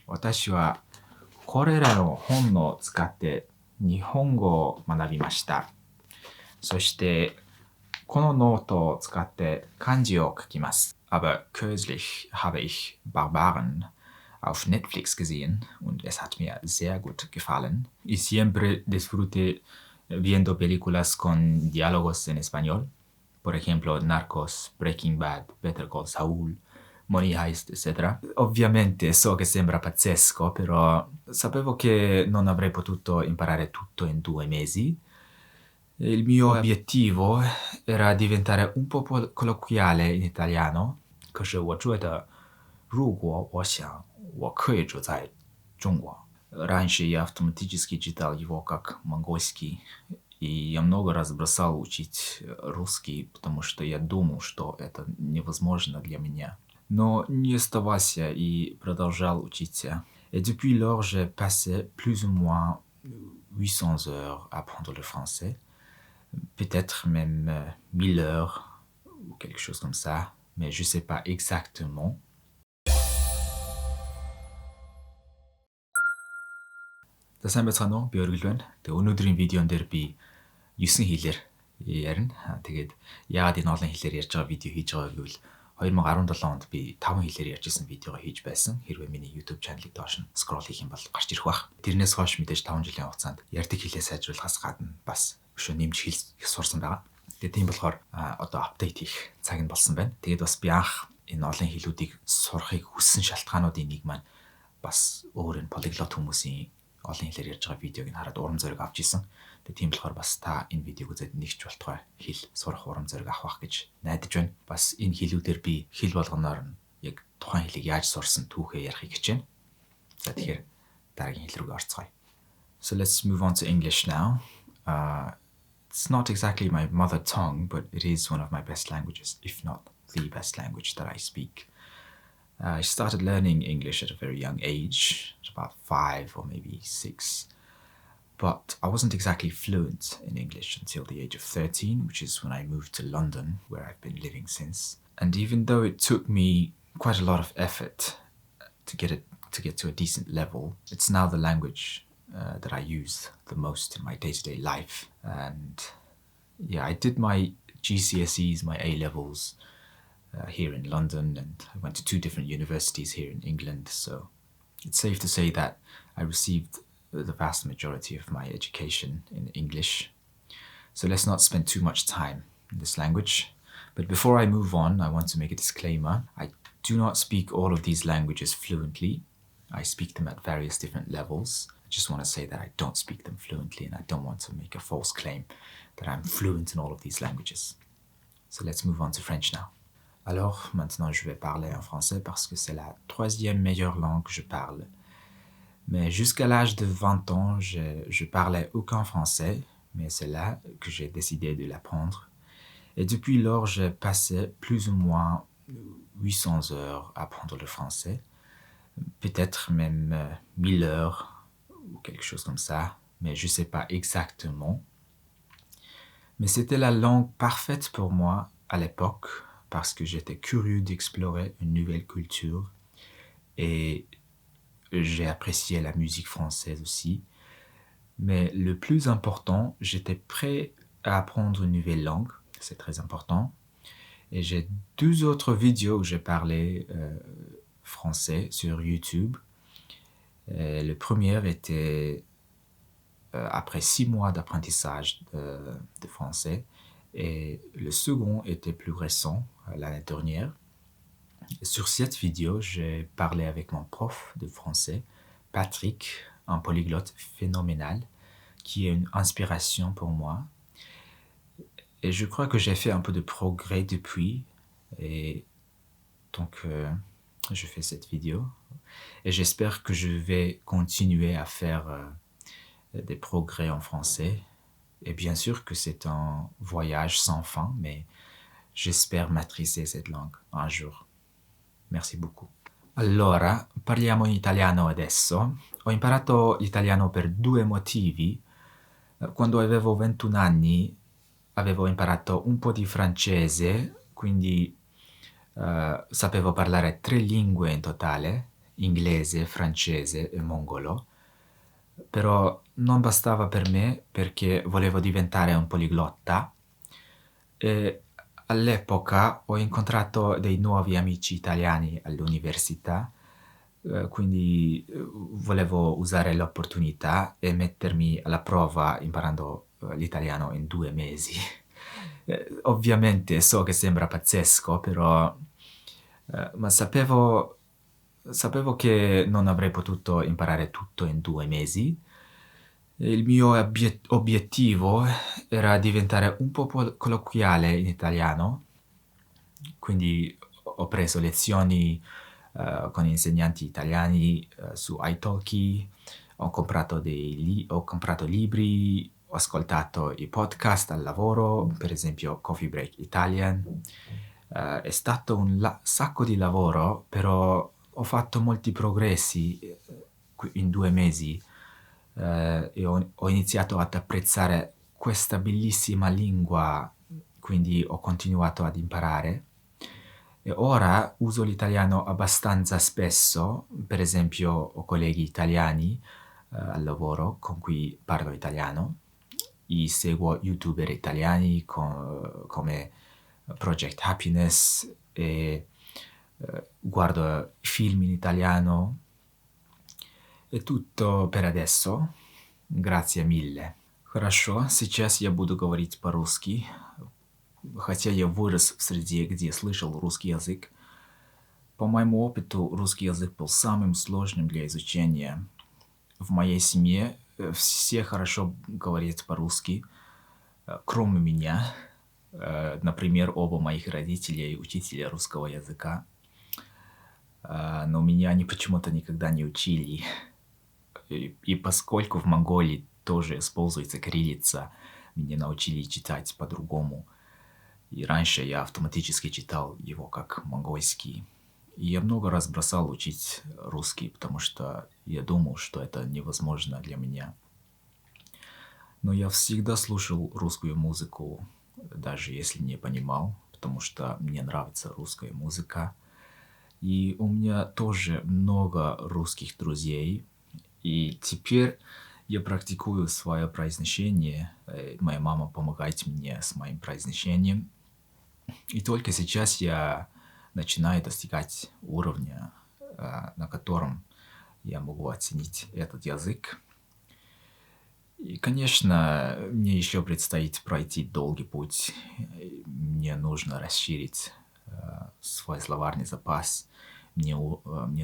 私はこれらの本を使って日本語を学びました。そしてこのノートを使って漢字を書きます。Aber kürzlich habe ich Barbaren auf Netflix gesehen und es hat mir sehr gut gefallen. Y siempre disfruté viendo películas con diálogos en español. Por ejemplo, Narcos, Breaking Bad, Better Call Saul, Money Heist, eccetera. Ovviamente so che sembra pazzesco, però sapevo che non avrei potuto imparare tutto in 2 mesi. Il mio obiettivo era diventare un po' colloquiale in italiano. 可是我觉得如果我想我可以住在中国. Раньше я автоматически читал его как монгольский, и я много раз бросал учить русский, потому что я думал, что это невозможно для меня. Но не оставался и продолжал учиться. Et depuis lors, j'ai passé plus ou moins 800 heures à apprendre le français. Peut-être même 1000 heures ou quelque chose comme ça, mais je ne sais pas exactement. За сайн байцгаана уу? Би Orgil байна. Тэгээ өнөөдрийн видеон дээр би 9 хэлээр ярина. Тэгээд яагаад энэ олон хэлээр ярьж байгаа видео хийж байгааг гэвэл 2017 онд би 5 хэлээр ярьж исэн видеого хийж байсан. Хэрвээ миний YouTube channel-ыг доош нь scroll хийх юм бол гарч ирэх бах. Тэрнээс хойш мэдээж 5 жилийн хугацаанд ярьдаг хэлээ сайжруулахаас гадна бас өшөө нэмж хэл сурсан байгаа. Тэгээд тийм болохоор одоо апдейт хийх цаг нь болсон байна. Тэгээд бас би анх энэ олон хэлүүдийг сурахыг хүссэн шалтгаануудын нэг маань бас өөр энэ Polyglot хүмүүсийн олон хэлээр ярьж байгаа видеог нь хараад урам зориг авч исэн. Тэгээ тийм болохоор бас та энэ видеог үзээд нэгч болтугай хэл сурах урам зориг авах гэж найдаж байна. Бас энэ хэлүүдээр би хэл болгоноор нь яг тухайн хэлийг яаж сурсан түүхээ ярихыг хичээнэ. За тэгэхээр дараагийн хэл рүү орцгоё. So let's move on to English now. It's not exactly my mother tongue, but it is one of my best languages, if not the best language that I speak. I started learning English at a very young age, at about 5 or maybe 6. But I wasn't exactly fluent in English until the age of 13, which is when I moved to London, where I've been living since. And even though it took me quite a lot of effort to get to a decent level, it's now the language that I use the most in my day-to-day life. And yeah, I did my GCSEs, my A-levels, here in London, and I went to 2 different universities here in England, so it's safe to say that I received the vast majority of my education in English. So let's not spend too much time in this language. But before I move on, I want to make a disclaimer. I do not speak all of these languages fluently. I speak them at various different levels. I just want to say that I don't speak them fluently, and I don't want to make a false claim that I'm fluent in all of these languages. So let's move on to French now. Alors, maintenant, je vais parler en français parce que c'est la 3e meilleure langue que je parle. Mais jusqu'à l'âge de 20 ans, je parlais aucun français, mais c'est là que j'ai décidé de l'apprendre. Et depuis lors, j'ai passé plus ou moins 800 heures à apprendre le français. Peut-être même 1000 heures ou quelque chose comme ça, mais je ne sais pas exactement. Mais c'était la langue parfaite pour moi à l'époque, parce que j'étais curieux d'explorer une nouvelle culture et j'ai apprécié la musique française aussi. Mais le plus important, j'étais prêt à apprendre une nouvelle langue, c'est très important. Et j'ai 2 autres vidéos où j'ai parlé français sur YouTube. Le premier était après 6 mois d'apprentissage de français. Et le second était plus récent, l'année dernière. Sur cette vidéo, j'ai parlé avec mon prof de français, Patrick, un polyglotte phénoménal, qui est une inspiration pour moi. Et je crois que j'ai fait un peu de progrès depuis. Et donc, je fais cette vidéo. Et j'espère que je vais continuer à faire des progrès en français. Et bien sûr que c'est un voyage sans fin, mais j'espère maîtriser cette langue un jour. Merci beaucoup. Allora, parliamo in italiano adesso. Ho imparato l'italiano per 2 motivi. Quando avevo 21 anni avevo imparato un po' di francese, quindi sapevo parlare 3 lingue in totale, inglese, francese e mongolo, però non bastava per me perché volevo diventare un poliglotta e all'epoca ho incontrato dei nuovi amici italiani all'università, quindi volevo usare l'opportunità e mettermi alla prova imparando l'italiano in 2 mesi. Ovviamente so che sembra pazzesco, però ma sapevo che non avrei potuto imparare tutto in 2 mesi. Il mio obiettivo era diventare un po' colloquiale in italiano, quindi ho preso lezioni con insegnanti italiani su italki, ho comprato libri, ho ascoltato i podcast al lavoro, per esempio Coffee Break Italian. È stato un sacco di lavoro, però ho fatto molti progressi in 2 mesi e ho iniziato ad apprezzare questa bellissima lingua, quindi ho continuato ad imparare. E ora uso l'italiano abbastanza spesso, per esempio ho colleghi italiani al lavoro con cui parlo italiano, seguo youtuber italiani come Project Happiness e guardo film in italiano. È tutto per adesso. Grazie mille. Хорошо, сейчас я буду говорить по-русски. Хотя я вырос в среде, где слышал русский язык, по моему опыту русский язык был самым сложным для изучения. В моей семье все хорошо говорят по-русски, кроме меня. Например, оба моих родителей учителя русского языка. Но меня они почему-то никогда не учили. И поскольку в Монголии тоже используется кириллица, меня научили читать по-другому. И раньше я автоматически читал его как монгольский. И я много раз бросал учить русский, потому что я думал, что это невозможно для меня. Но я всегда слушал русскую музыку, даже если не понимал, потому что мне нравится русская музыка. И у меня тоже много русских друзей. И теперь я практикую свое произношение. Моя мама помогает мне с моим произношением. И только сейчас я начинаю достигать уровня, на котором я могу оценить этот язык. И, конечно, мне еще предстоит пройти долгий путь. Мне нужно расширить свой словарный запас. Мне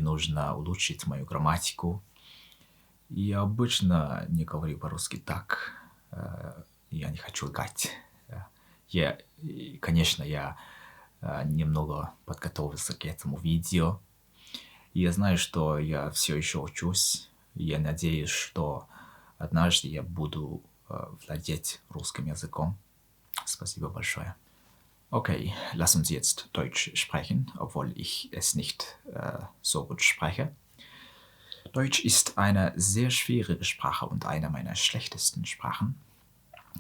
нужно улучшить мою грамматику. И я обычно не говорю по-русски так. Я не хочу лгать. Конечно, я немного подготовился к этому видео. И я знаю, что я все еще учусь. Я надеюсь, что однажды я буду владеть русским языком. Спасибо большое. Okay, lass uns jetzt Deutsch sprechen, obwohl ich es nicht so gut spreche. Deutsch ist eine sehr schwierige Sprache und eine meiner schlechtesten Sprachen.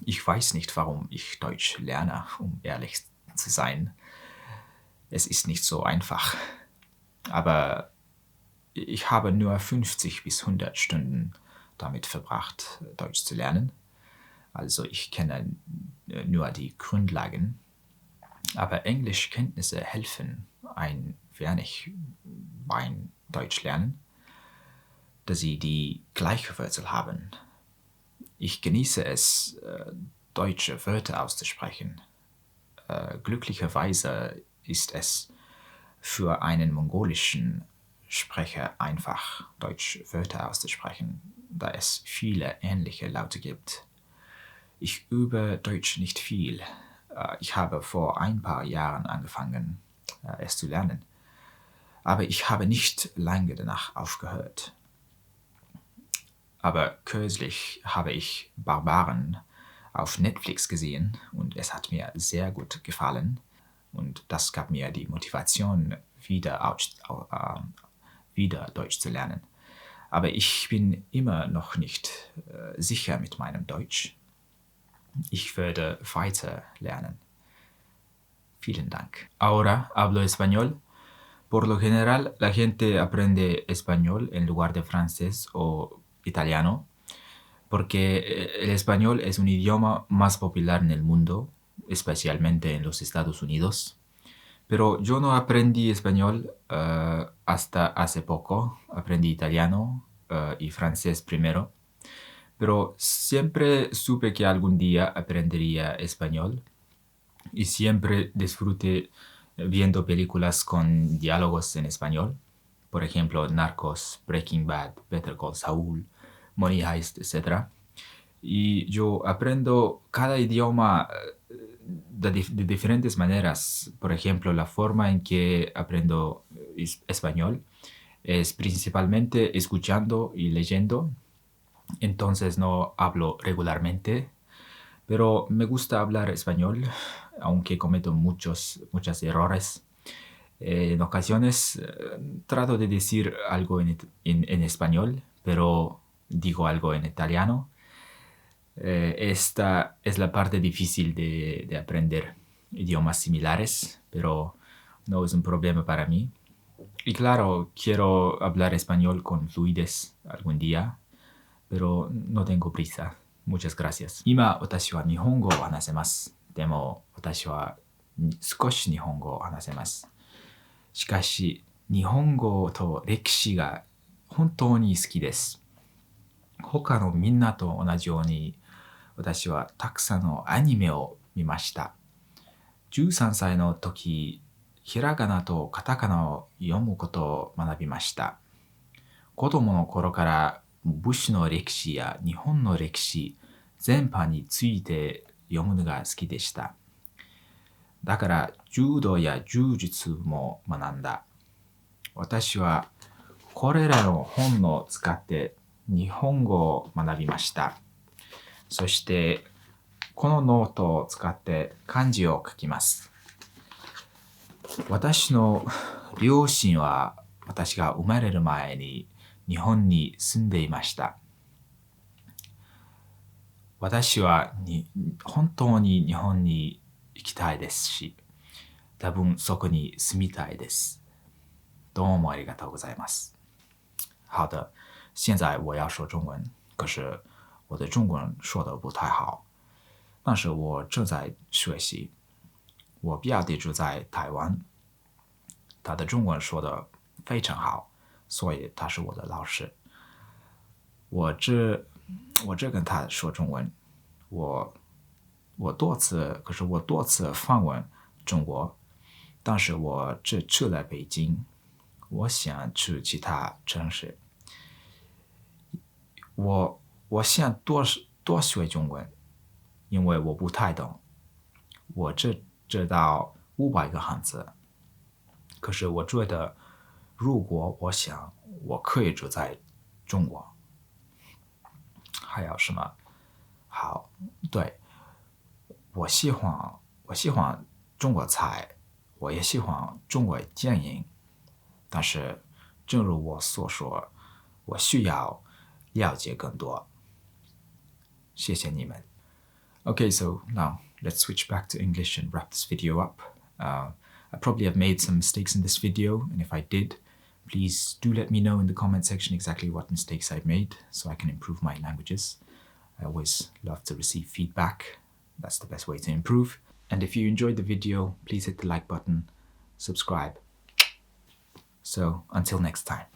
Ich weiß nicht, warum ich Deutsch lerne, um ehrlich zu sein. Es ist nicht so einfach. Aber ich habe nur 50 bis 100 Stunden damit verbracht, Deutsch zu lernen. Also ich kenne nur die Grundlagen. Aber Englischkenntnisse helfen ein wenig beim Deutschlernen, da sie die gleiche Wurzel haben. Ich genieße es, deutsche Wörter auszusprechen. Glücklicherweise ist es für einen mongolischen Sprecher einfach, deutsche Wörter auszusprechen, da es viele ähnliche Laute gibt. Ich übe Deutsch nicht viel. Ich habe vor ein paar Jahren angefangen, es zu lernen. Aber ich habe nicht lange danach aufgehört. Aber kürzlich habe ich Barbaren auf Netflix gesehen und es hat mir sehr gut gefallen. Und das gab mir die Motivation, wieder Deutsch zu lernen. Aber ich bin immer noch nicht sicher mit meinem Deutsch. Ich werde weiter lernen. Vielen Dank. Ahora hablo español Por lo general, la gente aprende español en lugar de francés o italiano, porque el español es un idioma más popular en el mundo, especialmente en los Estados Unidos. Pero yo no aprendí español hasta hace poco. Aprendí italiano y francés primero. Pero siempre supe que algún día aprendería español y siempre disfruté viendo películas con diálogos en español. Por ejemplo, Narcos, Breaking Bad, Better Call Saul, Money Heist, etc. Y yo aprendo cada idioma de diferentes maneras. Por ejemplo, la forma en que aprendo español es principalmente escuchando y leyendo. Entonces no hablo regularmente, pero me gusta hablar español, aunque cometo muchos errores. En ocasiones trato de decir algo en español, pero digo algo en italiano. Esta es la parte difícil de aprender idiomas similares, pero no es un problema para mí. Y claro, quiero hablar español con fluidez algún día, pero no tengo prisa. Muchas gracias. 今、私は日本語を話せます。でも、私は少し日本語を話せます。しかし、日本語と歴史が本当に好きです。他のみんなと同じように、私はたくさんのアニメを見ました。13歳の時、ひらがなとカタカナを読むことを学びました。子供の頃から武士の歴史や日本の歴史全般について読むのが好きでした。だから柔道や柔術も学んだ。私はこれらの本を使って日本語を学びました。そしてこのノートを使って漢字を書きます。私の両親は私が生まれる前に日本に住んでいました。私は本当に日本に行きたいですし、多分そこに住みたいです。どうもありがとうございます。好的，现在我要说中文，可是我的中文说得不太好，但是我正在学习。我表弟住在台湾，他的中文说得非常好，所以他是我的老师。我只跟他说中文，我多次访问中国，但是我只去了北京，我想去其他城市。我想多学中文，因为我不太懂，我只知道500个汉字。可是我觉得，如果我想，我可以住在中国。还有什么？好，对，我喜欢中国菜，我也喜欢中国电影，但是正如我所说，我需要了解更多。谢谢你们。Okay, so now let's switch back to English and wrap this video up. I probably have made some mistakes in this video, and if I did, please do let me know in the comment section exactly what mistakes I've made so I can improve my languages. I always love to receive feedback. That's the best way to improve. And if you enjoyed the video, please hit the like button, subscribe. So until next time.